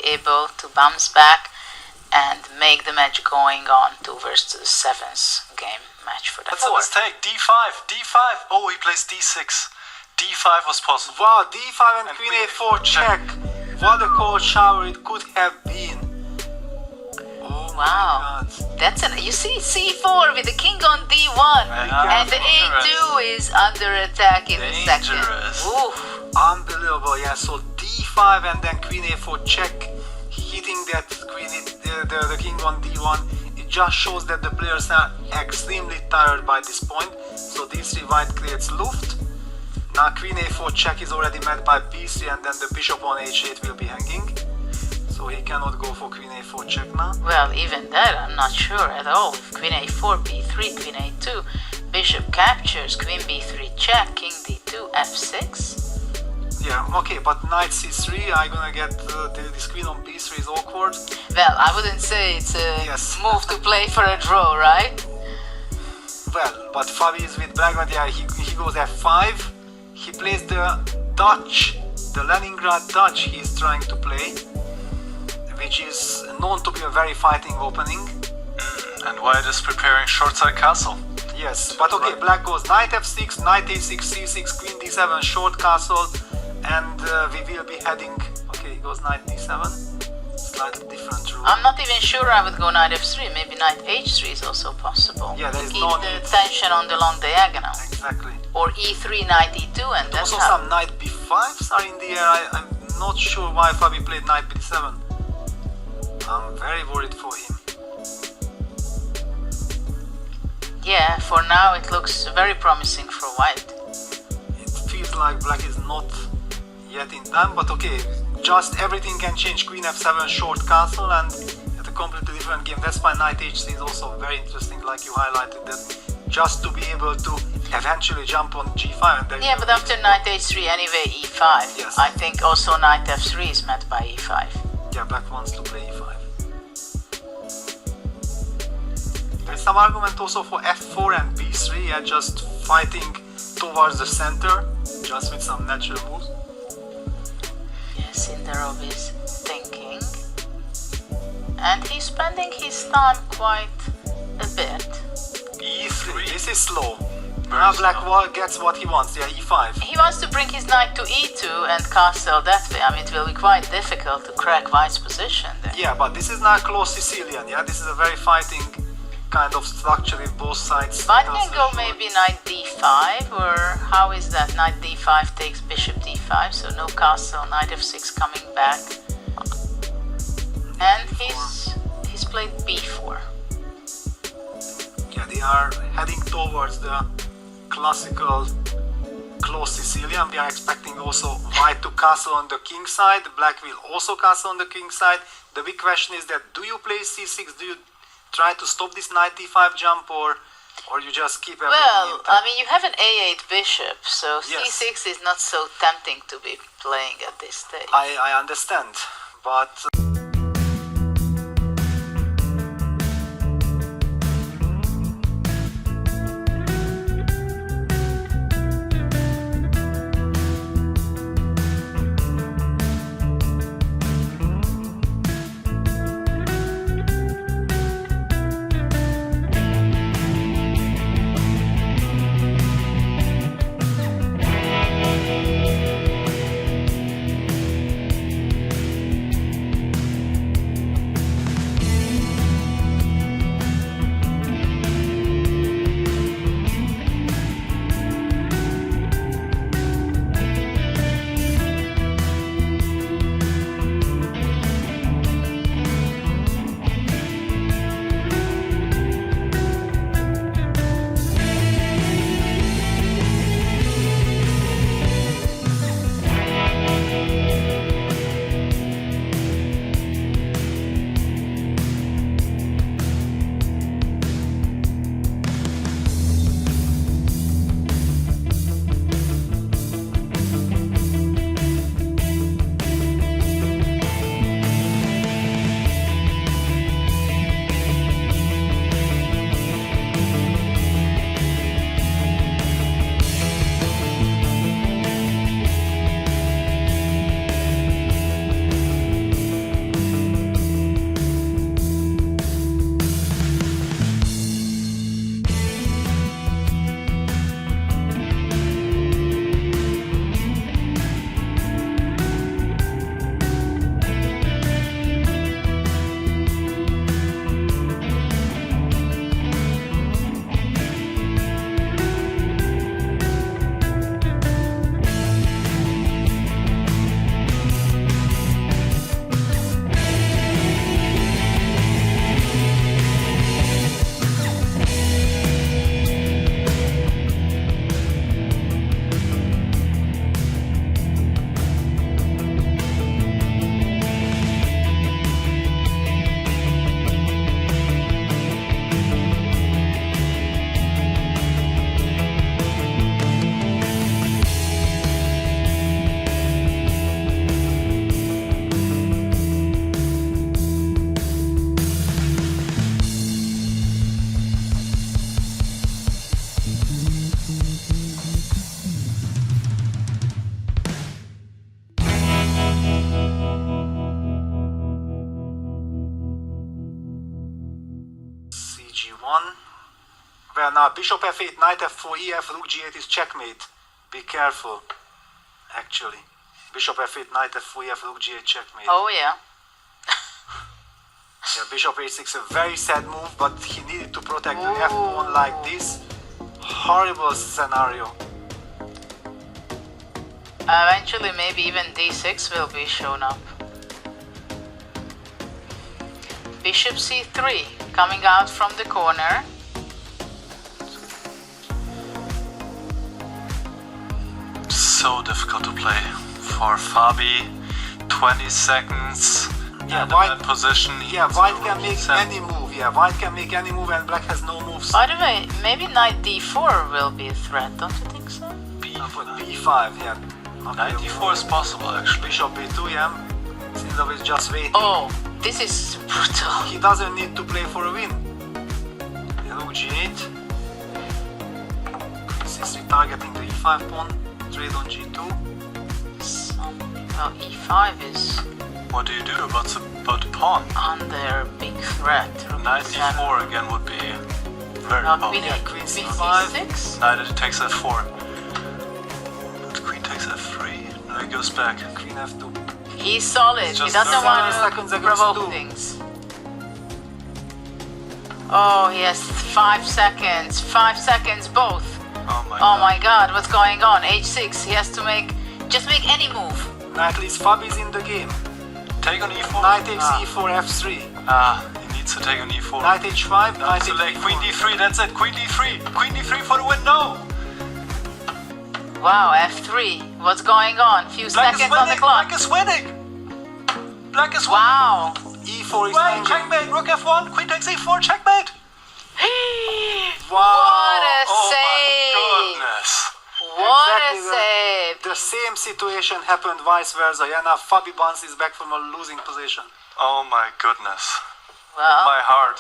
able to bounce back and make the match going on towards the 7th game match for the That's 4. a mistake. D5. D5. Oh, he plays D6. D5 was possible. Wow, D5 and Queen A4 check. What a cold shower it could have been. Oh Wow. my god. That's you see C4 with the king on D1 and the A2 is under attack in the second. Dangerous. Oof. Unbelievable, yeah. So D5 and then Queen A4 check, hitting that the king on D1. It just shows that the players are extremely tired by this point. So D3 white creates luft. Now Queen A4 check is already met by B3 and then the bishop on H8 will be hanging. So he cannot go for Queen A4 check now. Well, even that I'm not sure at all. Queen A4, B3, Queen A2, bishop captures, Queen B3 check, King D2, F6. Yeah, okay, but Knight C3, I'm gonna get this Queen on B3 is awkward. Well, I wouldn't say it's a Yes. move to play for a draw, right? Well, but Fabi is with black, but yeah, he goes F5. He plays the Dutch, the Leningrad Dutch he's trying to play, which is known to be a very fighting opening. And white is preparing short side castle. Yes, but okay, black goes Knight F6, Knight A6, C6, Queen D7, short castle, and we will be heading, okay, he goes Knight D7, slightly different rule. I'm not even sure I would go Knight F3, maybe Knight H3 is also possible. Yeah, there is Keep no the need. tension on the long diagonal. Exactly. Or E3, Knight E2, and that's Also how... some Knight B5s are in the air. I'm not sure why Fabi played Knight B7. I'm very worried for him. Yeah, for now it looks very promising for white. It feels like black is not yet in time, but okay, just everything can change. Queen F7, short castle, and at a completely different game. That's why Knight H3 is also very interesting, like you highlighted that. Just to be able to eventually jump on G5 and then... Yeah, but after Knight H3 anyway E5. Yes. I think also Knight F3 is met by E5. Yeah, black wants to play E5. There's some argument also for F4 and B3, yeah, just fighting towards the center, just with some natural moves. Yeah, Sindarov is thinking. And he's spending his time quite a bit. E3, this is slow. Now black gets what he wants, yeah, E5. He wants to bring his knight to E2 and castle that way. I mean, it will be quite difficult to crack white's position there. Yeah, but this is not close Sicilian, yeah, this is a very fighting kind of structure with both sides. White can go maybe knight D5, or how is that? Knight D5 takes bishop D5, so no castle, knight F6 coming back. And he's played B4. Yeah, they are heading towards the classical close Sicilian. We are expecting also white to castle on the king side. Black will also castle on the king side. The big question is that do you play C6? Do you try to stop this knight D5 jump, or you just keep everything Well, intact? I mean, you have an A8 bishop, so Yes. C6 is not so tempting to be playing at this stage. I understand, but... One. Well, now bishop f8, knight f4, ef, rook g8 is checkmate. Be careful. Actually, bishop f8, knight f4, ef, rook g8, checkmate. Oh yeah. Yeah, bishop h6, a very sad move, but he needed to protect the f pawn like this. Horrible scenario. Eventually, maybe even d6 will be shown up. Bishop c3 coming out from the corner. So difficult to play for Fabi. 20 seconds. Yeah, and white in that position. Yeah, white can make any move. Yeah, white can make any move, and black has no moves. By the way, maybe knight d4 will be a threat, don't you think so? b5, yeah. Knight d4 is possible actually. Bishop b2, yeah. Sindarov is just waiting. Oh, this is brutal. He doesn't need to play for a win. Rook g8. This is retargeting the e5 pawn. Trade on g2. Well, e5 is What do you do about the pawn? under big threat. Knight d4 again would be very Now, powerful. queen, Yeah, queen queen c5. c6. Knight takes f4. But queen takes f3. No, he goes back. Queen f2. He's solid. He Just doesn't 7 want seconds to against provoke two. things. Oh, he has 5 seconds. 5 seconds both. Oh my Oh god. my god, what's going on? h6. He has to just make any move. Knight leads Fabi's in the game. Take on e4. Knight takes e4, f3. He needs to take on e4. Knight h5, knight Too late. h4. Queen d3, that's it. Queen d3. Queen d3 for the win. No! Wow, f3. What's going on? Few Black is seconds on the winning. clock. Black is winning. Black is winning. Wow. e4 is Wait, hanging. checkmate. Rook f1. Queen takes e4. Checkmate. Wow. What a Oh save! my goodness. What Exactly a save! The same situation happened vice versa. Yeah, now Fabi bounces back from a losing position. Oh my goodness. Well, My heart.